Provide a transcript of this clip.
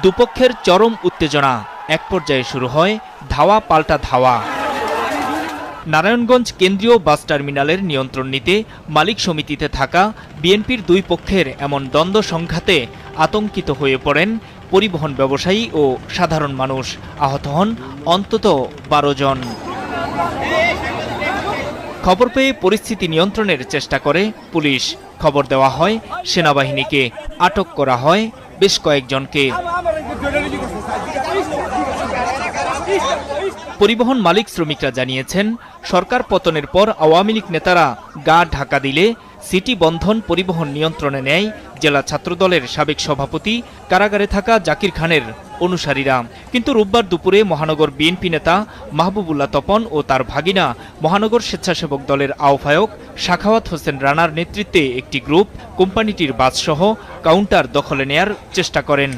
দুপক্ষের চরম উত্তেজনা, এক পর্যায়ে শুরু হয় ধাওয়া পাল্টা ধাওয়া। নারায়ণগঞ্জ কেন্দ্রীয় বাস টার্মিনালের নিয়ন্ত্রণ নিতে মালিক সমিতিতে থাকা বিএনপির দুই পক্ষের এমন দ্বন্দ্ব সংঘাতে আতঙ্কিত হয়ে পড়েন পরিবহন ব্যবসায়ী ও সাধারণ মানুষ। আহত হন অন্তত 12 জন। খবর পেয়ে পরিস্থিতি নিয়ন্ত্রণের চেষ্টা করে পুলিশ। খবর দেওয়া হয় সেনাবাহিনীকে, আটক করা হয় বেশ কয়েকজনকে। পরিবহন মালিক শ্রমিকরা জানিয়েছেন, সরকার পতনের পর আওয়ামী লীগ নেতারা গা ঢাকা দিলে সিটি বন্ধন পরিবহন নিয়ন্ত্রণে নেয় জেলা ছাত্রদলের সাবেক সভাপতি, কারাগারে থাকা জাকির খানের অনুসারীরা। কিন্তু রোববার দুপুরে মহানগর বিএনপি নেতা মাহবুবুল্লাহ তপন ও তার ভাগিনা মহানগর স্বেচ্ছাসেবক দলের আহ্বায়ক সাখাওয়াত হোসেন রানার নেতৃত্বে একটি গ্রুপ কোম্পানিটির বাসসহ কাউন্টার দখলে নেয়ার চেষ্টা করেন।